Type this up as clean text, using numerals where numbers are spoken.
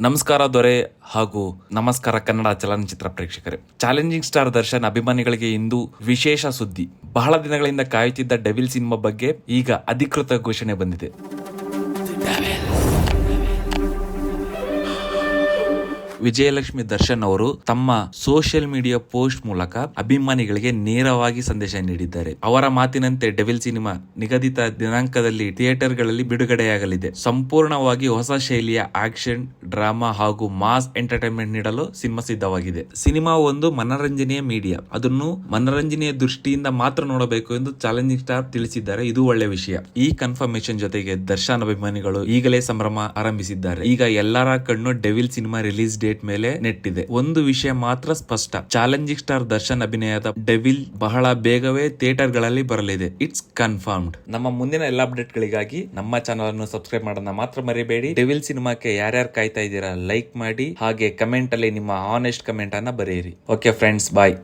ನಮಸ್ಕಾರ ದೊರೆ ಹಾಗೂ ನಮಸ್ಕಾರ ಕನ್ನಡ ಚಲನಚಿತ್ರ ಪ್ರೇಕ್ಷಕರೇ. ಚಾಲೆಂಜಿಂಗ್ ಸ್ಟಾರ್ ದರ್ಶನ್ ಅಭಿಮಾನಿಗಳಿಗೆ ಇಂದು ವಿಶೇಷ ಸುದ್ದಿ. ಬಹಳ ದಿನಗಳಿಂದ ಕಾಯುತ್ತಿದ್ದ ಡೆವಿಲ್ ಸಿನಿಮಾ ಬಗ್ಗೆ ಈಗ ಅಧಿಕೃತ ಘೋಷಣೆ ಬಂದಿದೆ. ವಿಜಯಲಕ್ಷ್ಮಿ ದರ್ಶನ್ ಅವರು ತಮ್ಮ ಸೋಷಿಯಲ್ ಮೀಡಿಯಾ ಪೋಸ್ಟ್ ಮೂಲಕ ಅಭಿಮಾನಿಗಳಿಗೆ ನೇರವಾಗಿ ಸಂದೇಶ ನೀಡಿದ್ದಾರೆ. ಅವರ ಮಾತಿನಂತೆ ಡೆವಿಲ್ ಸಿನಿಮಾ ನಿಗದಿತ ದಿನಾಂಕದಲ್ಲಿ ಥಿಯೇಟರ್ಗಳಲ್ಲಿ ಬಿಡುಗಡೆಯಾಗಲಿದೆ. ಸಂಪೂರ್ಣವಾಗಿ ಹೊಸ ಶೈಲಿಯ ಆಕ್ಷನ್, ಡ್ರಾಮಾ ಹಾಗೂ ಮಾಸ್ ಎಂಟರ್ಟೈನ್ಮೆಂಟ್ ನೀಡಲು ಸಿನಿಮಾ ಸಿದ್ಧವಾಗಿದೆ. ಸಿನಿಮಾ ಒಂದು ಮನರಂಜನೆಯ ಮೀಡಿಯಾ, ಅದನ್ನು ಮನರಂಜನೆಯ ದೃಷ್ಟಿಯಿಂದ ಮಾತ್ರ ನೋಡಬೇಕು ಎಂದು ಚಾಲೆಂಜಿಂಗ್ ಸ್ಟಾರ್ ತಿಳಿಸಿದ್ದಾರೆ. ಇದು ಒಳ್ಳೆ ವಿಷಯ. ಈ ಕನ್ಫರ್ಮೇಶನ್ ಜೊತೆಗೆ ದರ್ಶನ್ ಅಭಿಮಾನಿಗಳು ಈಗಲೇ ಸಂಭ್ರಮ ಆರಂಭಿಸಿದ್ದಾರೆ. ಈಗ ಎಲ್ಲರ ಕಣ್ಣು ಡೆವಿಲ್ ಸಿನಿಮಾ ರಿಲೀಸ್ ಡೇಟ್ ಮೇಲೆ ನೆಟ್ಟಿದೆ. ಒಂದು ವಿಷಯ ಮಾತ್ರ ಸ್ಪಷ್ಟ, ಚಾಲೆಂಜಿಂಗ್ ಸ್ಟಾರ್ ದರ್ಶನ್ ಅಭಿನಯದ ಡೆವಿಲ್ ಬಹಳ ಬೇಗವೇ ಥಿಯೇಟರ್ ಗಳಲ್ಲಿ ಬರಲಿದೆ. It's confirmed. ನಮ್ಮ ಮುಂದಿನ ಎಲ್ಲ ಅಪ್ಡೇಟ್ ಗಳಿಗಾಗಿ ನಮ್ಮ ಚಾನಲ್ ಅನ್ನು ಸಬ್ಸ್ಕ್ರೈಬ್ ಮಾಡೋದನ್ನ ಮಾತ್ರ ಮರಿಬೇಡಿ. ಡೆವಿಲ್ ಸಿನಿಮಾಕ್ಕೆ ಯಾರ್ಯಾರು ಕಾಯ್ತಾ ಇದ್ದೀರಾ ಲೈಕ್ ಮಾಡಿ, ಹಾಗೆ ಕಮೆಂಟ್ ಅಲ್ಲಿ ನಿಮ್ಮ ಆನೆಸ್ಟ್ ಕಮೆಂಟ್ ಅನ್ನ ಬರೆಯಿರಿ. ಓಕೆ ಫ್ರೆಂಡ್ಸ್, ಬಾಯ್.